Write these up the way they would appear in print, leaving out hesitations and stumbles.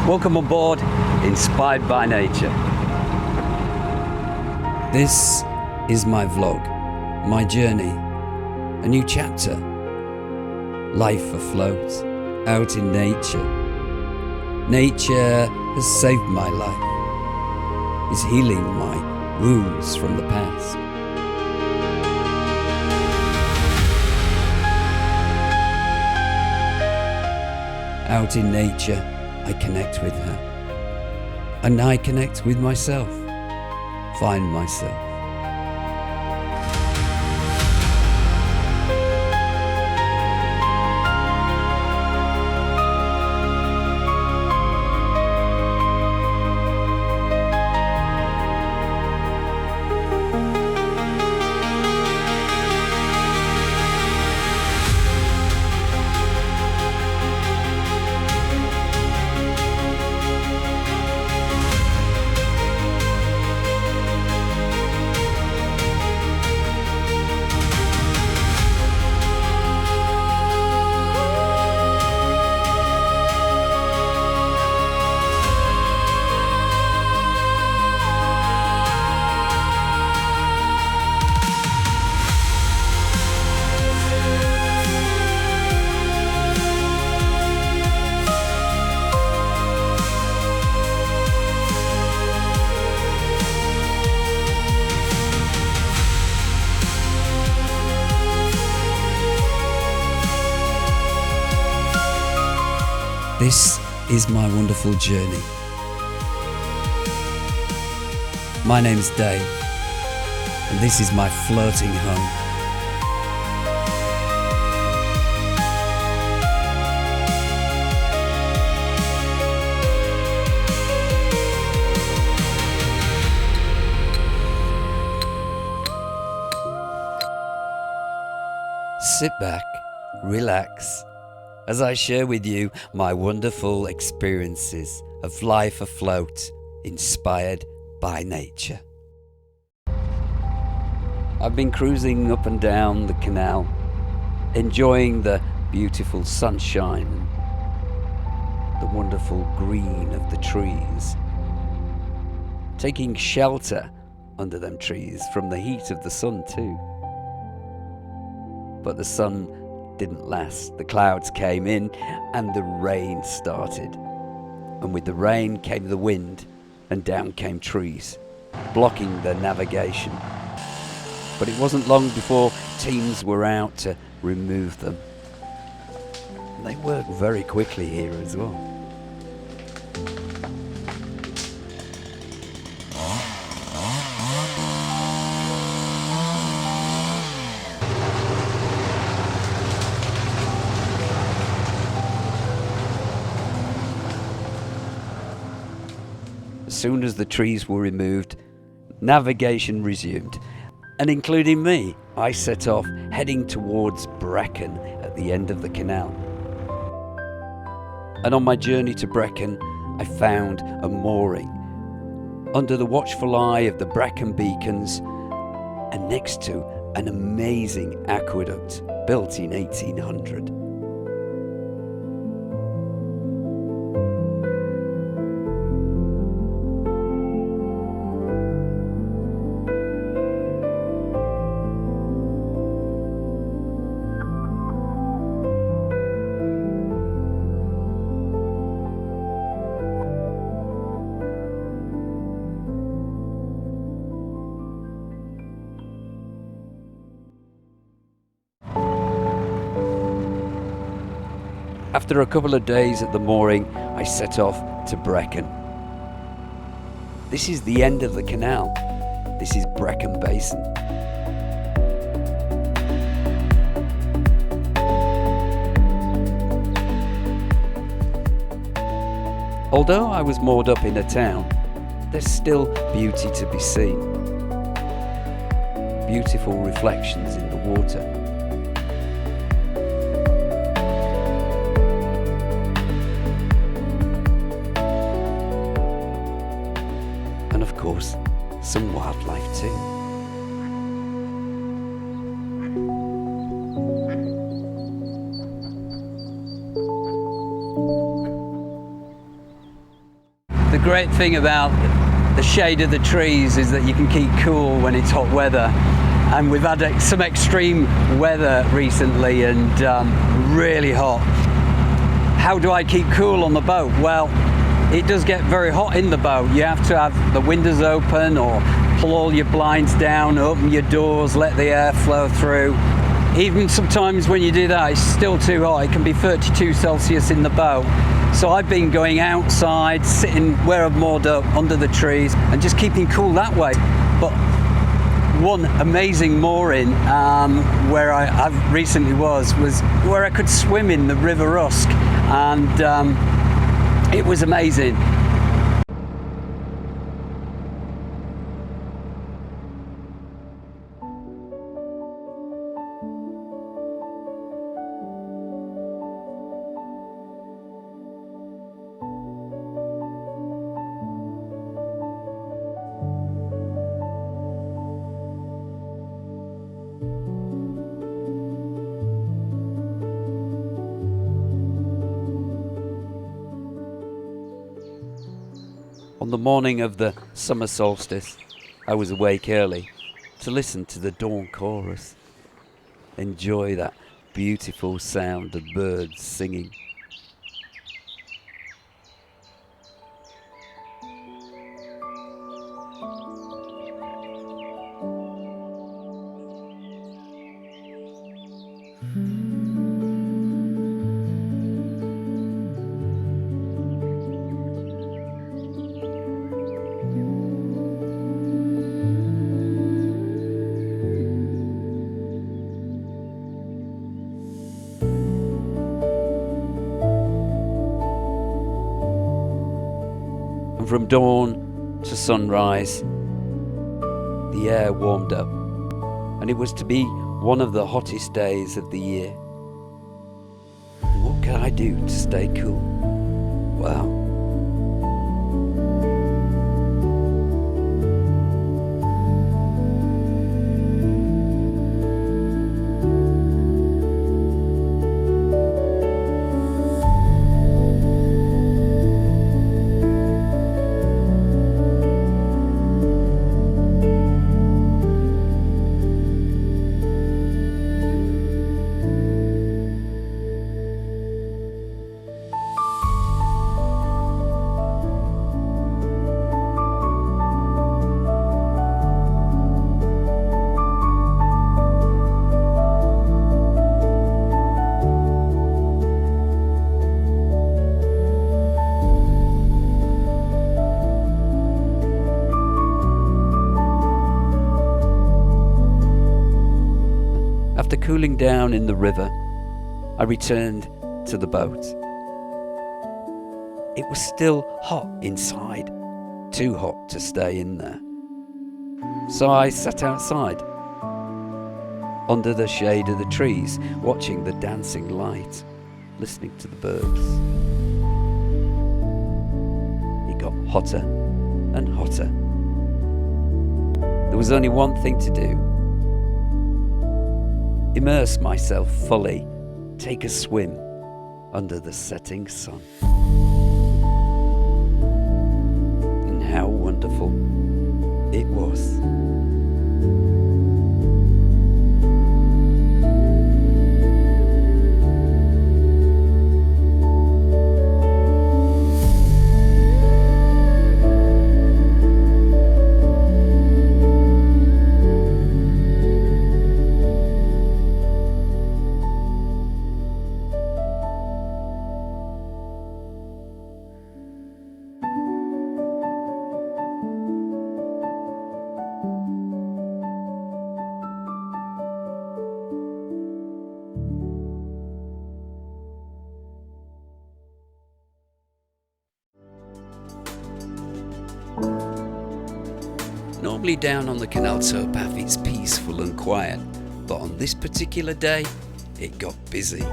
Welcome on board, Inspired by Nature. This is my vlog, my journey, a new chapter. Life afloat, out in nature. Nature has saved my life, is healing my wounds from the past. Out in nature, I connect with her, and I connect with myself, find myself. This is my wonderful journey. My name's Dave, and this is my floating home. Sit back, relax, as I share with you my wonderful experiences of life afloat, inspired by nature. I've been cruising up and down the canal, enjoying the beautiful sunshine, the wonderful green of the trees, taking shelter under them trees from the heat of the sun too. But the sun didn't last. The clouds came in and the rain started. And with the rain came the wind, and down came trees, blocking the navigation. But it wasn't long before teams were out to remove them. And they work very quickly here as well. As soon as the trees were removed, navigation resumed, and including me, I set off heading towards Brecon at the end of the canal. And on my journey to Brecon, I found a mooring under the watchful eye of the Brecon Beacons and next to an amazing aqueduct built in 1800. After a couple of days at the mooring, I set off to Brecon. This is the end of the canal. This is Brecon Basin. Although I was moored up in a town, there's still beauty to be seen. Beautiful reflections in the water. And of course, some wildlife too. The great thing about the shade of the trees is that you can keep cool when it's hot weather. And we've had some extreme weather recently and really hot. How do I keep cool on the boat? Well, it does get very hot in the boat. You have to have the windows open or pull all your blinds down, open your doors, let the air flow through. Even sometimes when you do that, it's still too hot. It can be 32 Celsius in the boat. So I've been going outside, sitting where I've moored up under the trees and just keeping cool that way. But one amazing mooring where I recently was where I could swim in the River Usk, and it was amazing. On the morning of the summer solstice, I was awake early to listen to the dawn chorus. Enjoy that beautiful sound of birds singing. From dawn to sunrise, the air warmed up, and it was to be one of the hottest days of the year. And what could I do to stay cool? Well, after cooling down in the river, I returned to the boat. It was still hot inside, too hot to stay in there. So I sat outside, under the shade of the trees, watching the dancing light, listening to the birds. It got hotter and hotter. There was only one thing to do. Immerse myself fully, take a swim under the setting sun. And how wonderful it was. Normally down on the canal towpath it's peaceful and quiet, but on this particular day it got busy.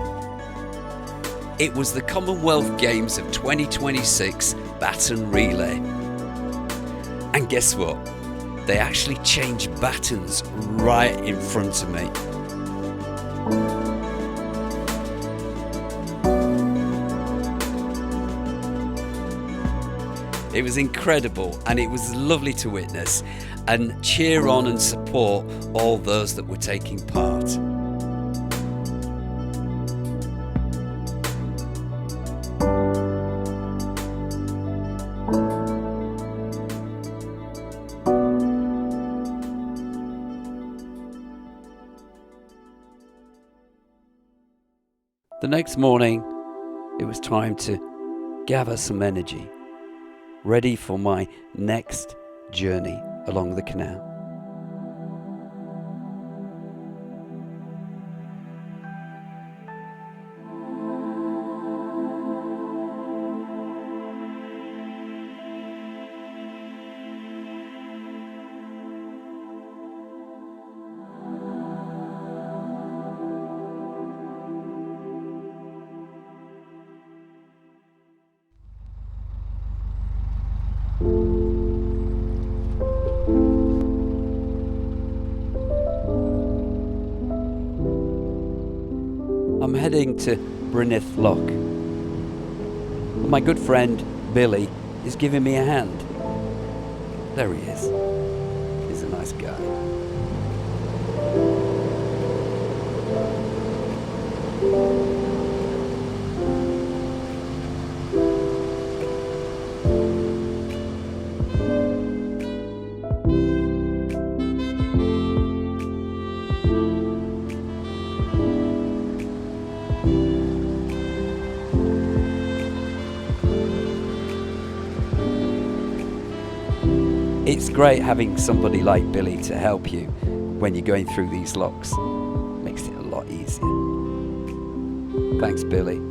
It was the Commonwealth Games of 2026 baton relay. And guess what? They actually changed batons right in front of me. It was incredible, and it was lovely to witness and cheer on and support all those that were taking part. The next morning, it was time to gather some energy, ready for my next journey along the canal. I'm heading to Brynith Loch. My good friend Billy is giving me a hand. There he is. He's a nice guy. It's great having somebody like Billy to help you when you're going through these lochs. Makes it a lot easier. Thanks, Billy.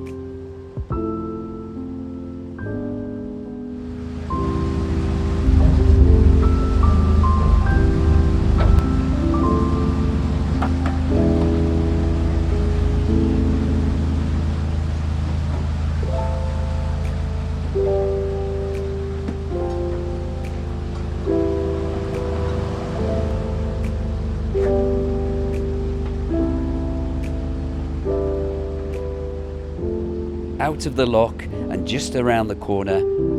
Out of the loch and just around the corner,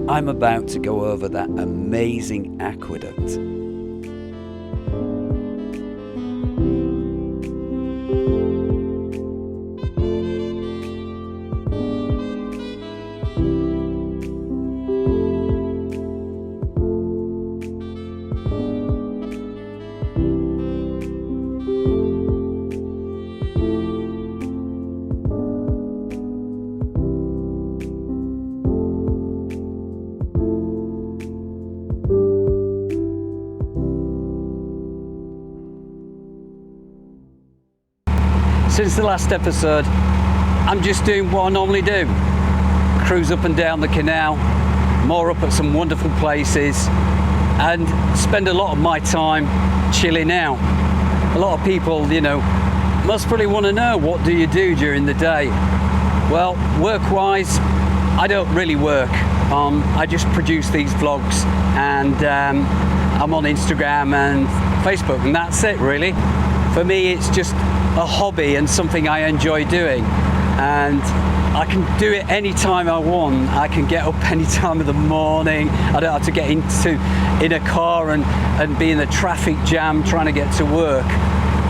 I'm about to go over that amazing aqueduct. Since the last episode, I'm just doing what I normally do. Cruise up and down the canal, moor up at some wonderful places, and spend a lot of my time chilling out. A lot of people, must really want to know, what do you do during the day? Well, work-wise, I don't really work. I just produce these vlogs, and I'm on Instagram and Facebook, and that's it really. For me, it's just a hobby and something I enjoy doing, and I can do it anytime I want. I can get up any time of the morning. I don't have to get in a car and be in a traffic jam trying to get to work.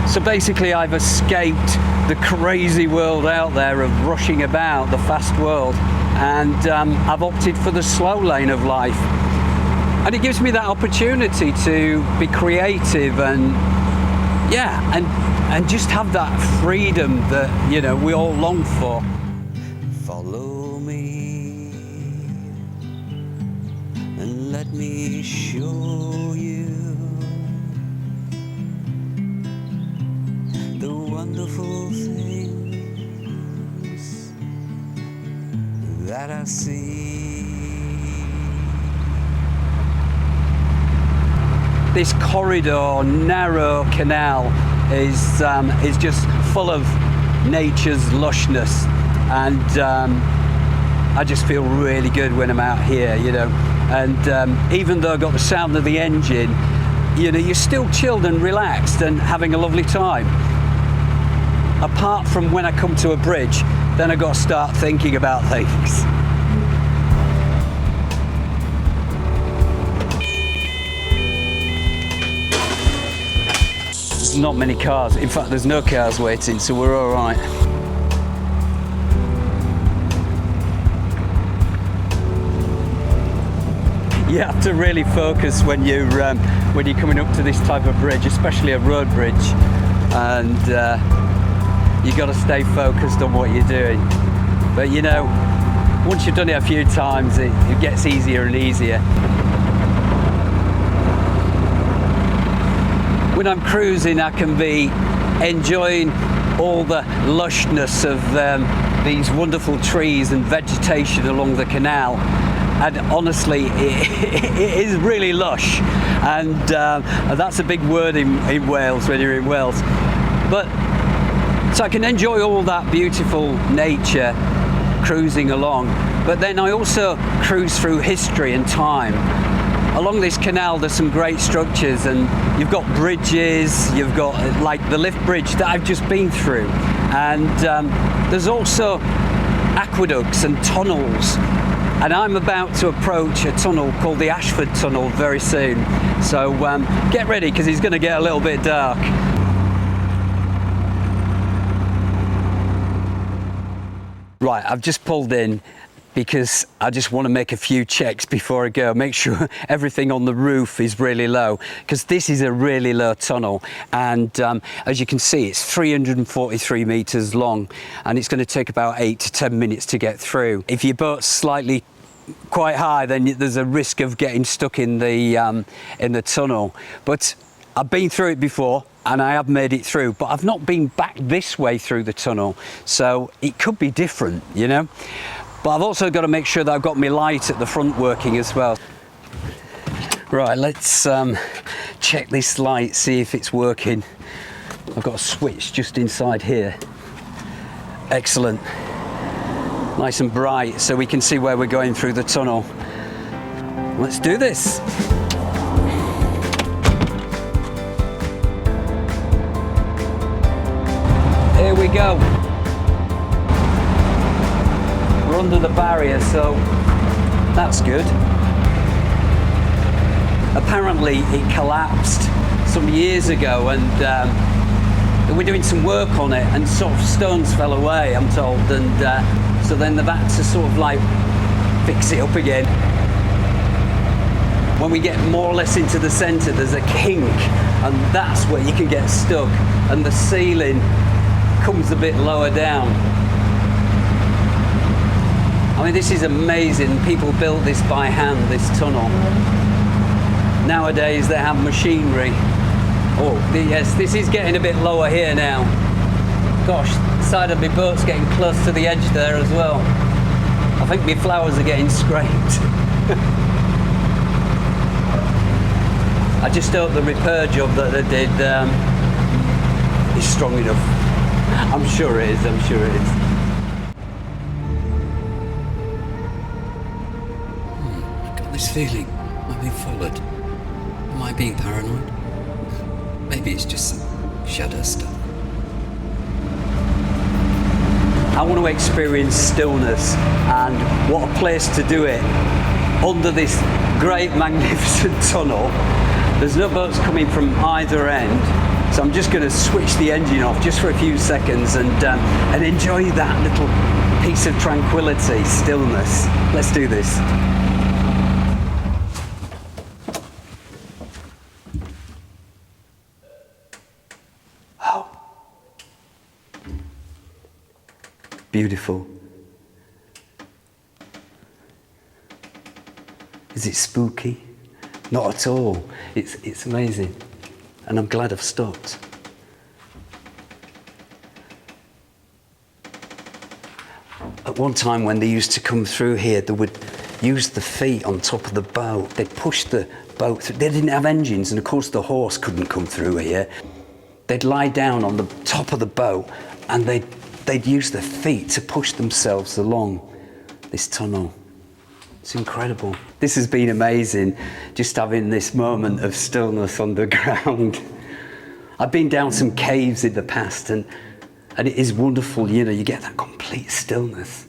So basically I've escaped the crazy world out there of rushing about, the fast world, and I've opted for the slow lane of life. And it gives me that opportunity to be creative and just have that freedom that we all long for. Follow me and let me show you the wonderful things that I see. This corridor, narrow canal is just full of nature's lushness, and I just feel really good when I'm out here, and even though I've got the sound of the engine, you're still chilled and relaxed and having a lovely time. Apart from when I come to a bridge, then I've got to start thinking about things. there's not many cars. In fact, there's no cars waiting, so we're all right. You have to really focus when you're coming up to this type of bridge, especially a road bridge, and you've got to stay focused on what you're doing. But you know, once you've done it a few times, it gets easier and easier. When I'm cruising, I can be enjoying all the lushness of these wonderful trees and vegetation along the canal. And honestly, it is really lush, and that's a big word in Wales when you're in Wales. But so I can enjoy all that beautiful nature cruising along, but then I also cruise through history and time. Along this canal there's some great structures, and you've got bridges, you've got like the lift bridge that I've just been through, and there's also aqueducts and tunnels. And I'm about to approach a tunnel called the Ashford Tunnel very soon. So get ready, because it's going to get a little bit dark. Right, I've just pulled in because I just want to make a few checks before I go. Make sure everything on the roof is really low, because this is a really low tunnel. And as you can see, it's 343 meters long, and it's going to take about 8 to 10 minutes to get through. If your boat's slightly quite high, then there's a risk of getting stuck in the tunnel. But I've been through it before and I have made it through, but I've not been back this way through the tunnel, so it could be different, you know. But I've also got to make sure that I've got my light at the front working as well. Right, let's check this light, see if it's working. I've got a switch just inside here. Excellent. Nice and bright, so we can see where we're going through the tunnel. Let's do this. Here we go. We're under the barrier, so that's good. Apparently it collapsed some years ago, and they were doing some work on it, and sort of stones fell away, I'm told, and so then they've had to sort of like fix it up again. When we get more or less into the centre, there's a kink, and that's where you can get stuck, and the ceiling comes a bit lower down. I mean, this is amazing. People built this by hand, this tunnel. Nowadays they have machinery. Oh yes, this is getting a bit lower here now. Gosh, the side of my boat's getting close to the edge there as well. I think my flowers are getting scraped. I just hope the repair job that they did is strong enough. I'm sure it is, I'm sure it is. I've got this feeling I'm being followed. Am I being paranoid? Maybe it's just some shadow stuff. I want to experience stillness, and what a place to do it under this great magnificent tunnel. There's no boats coming from either end, so I'm just going to switch the engine off just for a few seconds and enjoy that little piece of tranquility, stillness. Let's do this. Oh, beautiful. Is it spooky? Not at all. It's amazing, and I'm glad I've stopped. At one time when they used to come through here, they would use the feet on top of the boat. They'd push the boat through. They didn't have engines, and of course the horse couldn't come through here. They'd lie down on the top of the boat, and they'd use their feet to push themselves along this tunnel. It's incredible. This has been amazing, just having this moment of stillness underground. I've been down some caves in the past, and it is wonderful, you know, you get that complete stillness.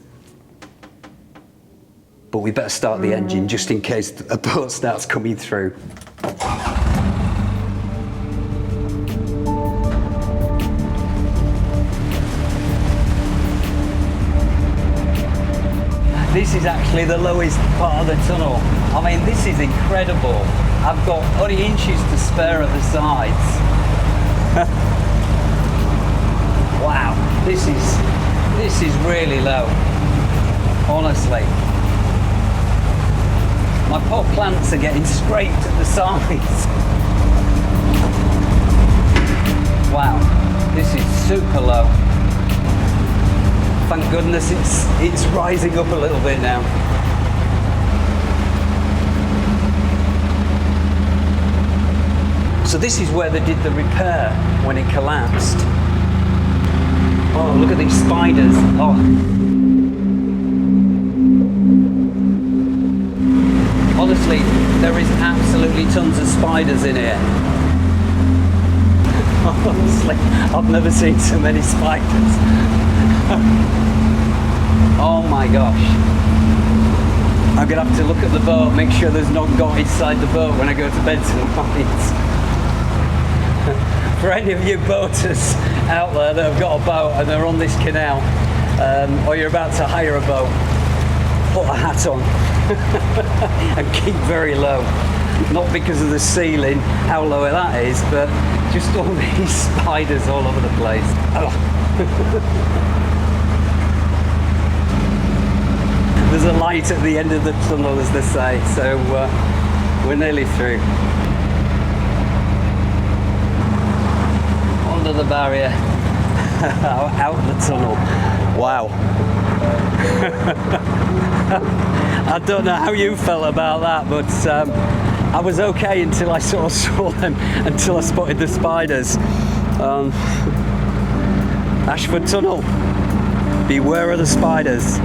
But we better start the engine just in case a boat starts coming through. This is actually the lowest part of the tunnel. I mean, this is incredible. I've got only inches to spare at the sides. Wow, this is really low, honestly. My poor plants are getting scraped at the sides. Wow, this is super low. Thank goodness it's rising up a little bit now. So this is where they did the repair when it collapsed. Oh, look at these spiders. Oh. Honestly, there is absolutely tons of spiders in here. Honestly, I've never seen so many spiders. Oh my gosh. I'm gonna have to look at the boat, make sure there's no got inside the boat when I go to bed tonight. For any of you boaters out there that have got a boat and they're on this canal, or you're about to hire a boat, put a hat on and keep very low. Not because of the ceiling, how low that is, but just all these spiders all over the place. Oh. There's a light at the end of the tunnel, as they say, so we're nearly through. Under the barrier, out the tunnel. Wow. I don't know how you felt about that, but I was okay until I sort of saw them, until I spotted the spiders. Ashford Tunnel, beware of the spiders.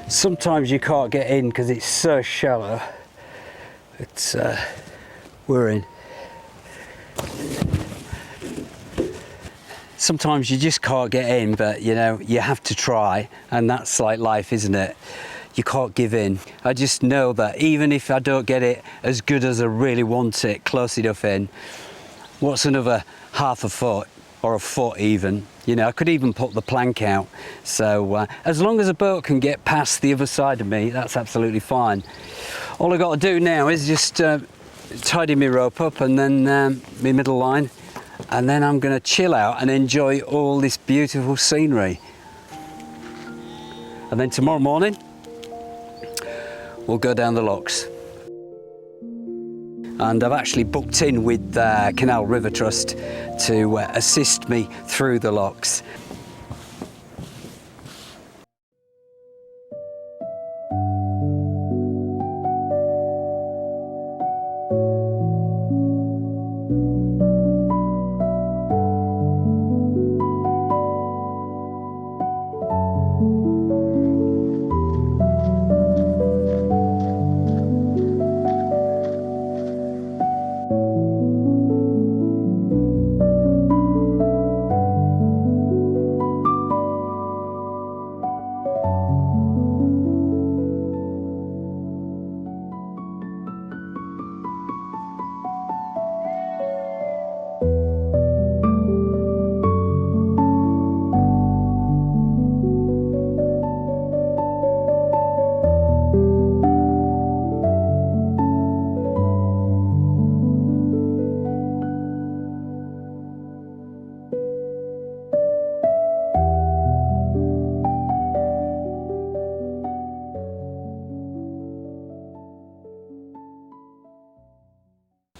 Sometimes you can't get in because it's so shallow. It's we're in. Sometimes you just can't get in, but you know, you have to try, and that's like life, isn't it? You can't give in. I just know that even if I don't get it as good as I really want it, close enough in, what's another half a foot or a foot even? You know, I could even put the plank out. So as long as a boat can get past the other side of me, that's absolutely fine. All I got to do now is just tidy my rope up and then my middle line, and then I'm going to chill out and enjoy all this beautiful scenery. And then tomorrow morning, we'll go down the locks. And I've actually booked in with Canal River Trust to assist me through the locks.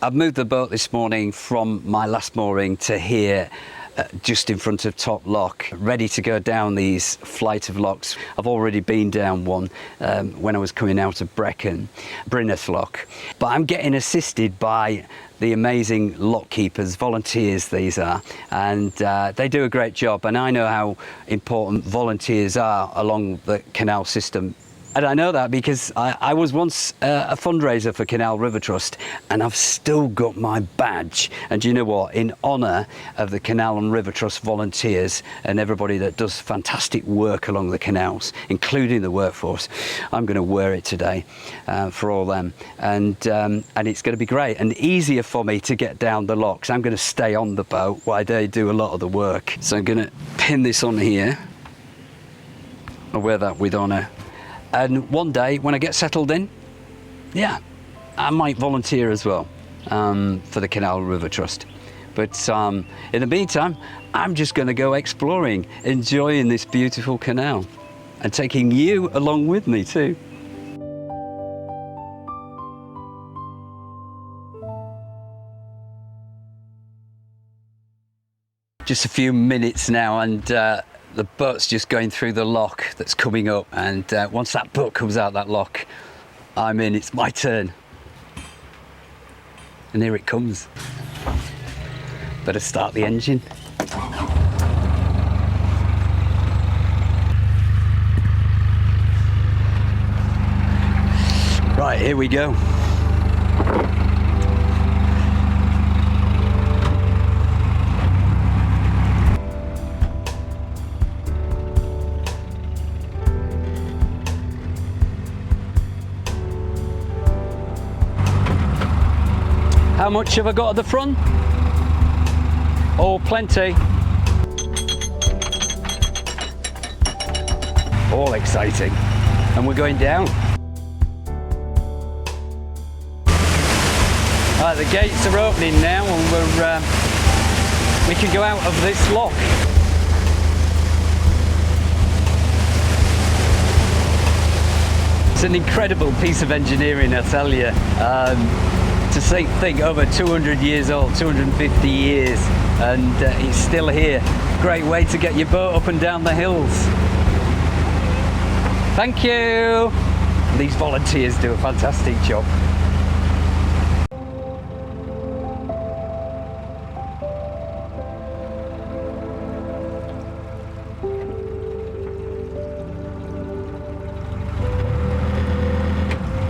I've moved the boat this morning from my last mooring to here, just in front of Top Lock, ready to go down these flight of locks. I've already been down one when I was coming out of Brecon, Bryneth Lock, but I'm getting assisted by the amazing lock keepers, volunteers these are, and they do a great job, and I know how important volunteers are along the canal system. And I know that because I was once a fundraiser for Canal River Trust, and I've still got my badge. And do you know what? In honour of the Canal and River Trust volunteers and everybody that does fantastic work along the canals, including the workforce, I'm going to wear it today for all them. And it's going to be great and easier for me to get down the locks. I'm going to stay on the boat while they do a lot of the work. So I'm going to pin this on here. I'll wear that with honour. And one day, when I get settled in, yeah, I might volunteer as well for the Canal River Trust. But in the meantime, I'm just going to go exploring, enjoying this beautiful canal, and taking you along with me too. Just a few minutes now, and the boat's just going through the lock that's coming up, and once that boat comes out that lock, I'm in. It's my turn. And here it comes. Better start the engine. Right, here we go. How much have I got at the front? Oh, plenty. All exciting. And we're going down. Right, the gates are opening now, and we can go out of this lock. It's an incredible piece of engineering, I tell you. To think over 200 years old, 250 years, and it's still here. Great way to get your boat up and down the hills. Thank you. These volunteers do a fantastic job.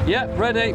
Yep, ready.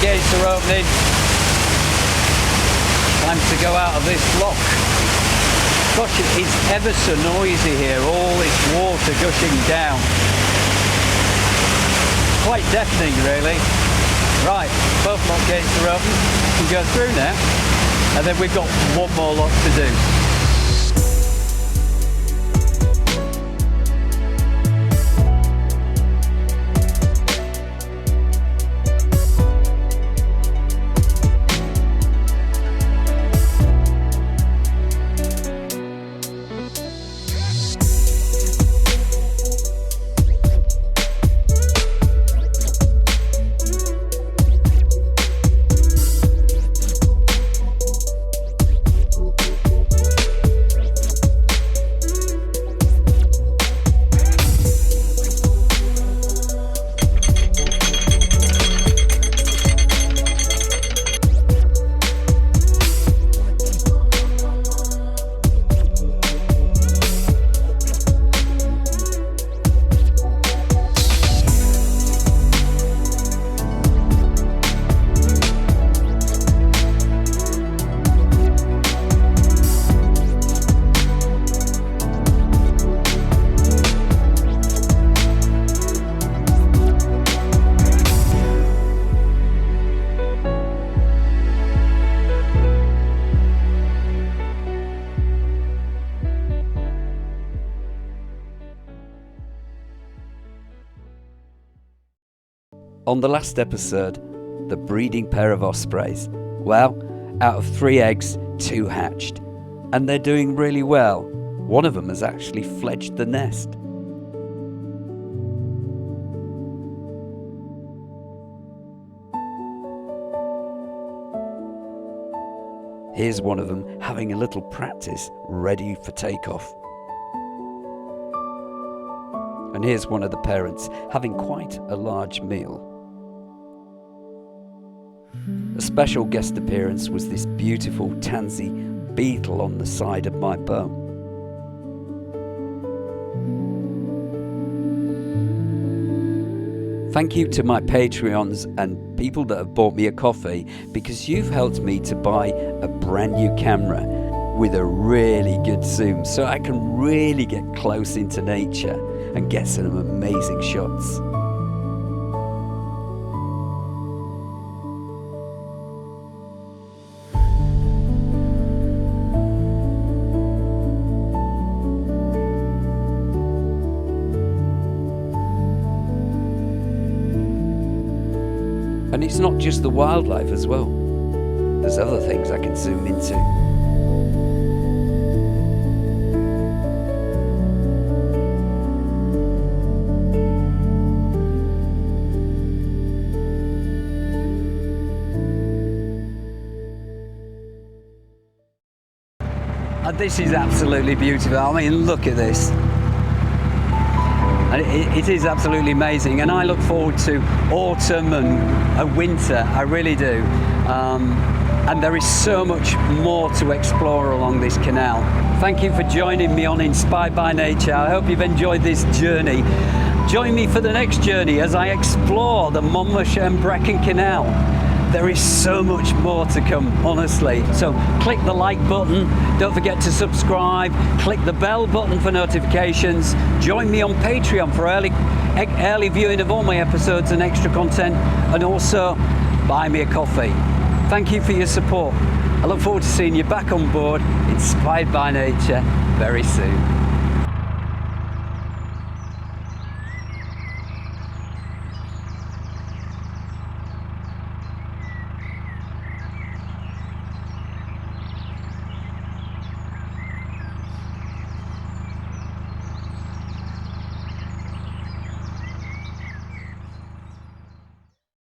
floodgates are opening. Time to go out of this lock. Gosh, it is ever so noisy here, all this water gushing down. Quite deafening, really. Right, both lock gates are open. We can go through now. And then we've got one more lock to do. On the last episode, the breeding pair of ospreys. Well, out of 3 eggs, 2 hatched. And they're doing really well. One of them has actually fledged the nest. Here's one of them having a little practice, ready for takeoff. And here's one of the parents having quite a large meal. A special guest appearance was this beautiful tansy beetle on the side of my boat. Thank you to my Patreons and people that have bought me a coffee, because you've helped me to buy a brand new camera with a really good zoom, so I can really get close into nature and get some amazing shots. And it's not just the wildlife as well. There's other things I can zoom into. And this is absolutely beautiful. I mean, look at this. And it is absolutely amazing, and I look forward to autumn and winter, I really do. And there is so much more to explore along this canal. Thank you for joining me on Inspired by Nature. I hope you've enjoyed this journey. Join me for the next journey as I explore the Monmouthshire and Brecon Canal. There is so much more to come, honestly. So click the like button, don't forget to subscribe, click the bell button for notifications, join me on Patreon for early viewing of all my episodes and extra content, and also buy me a coffee. Thank you for your support. I look forward to seeing you back on board, Inspired by Nature, very soon.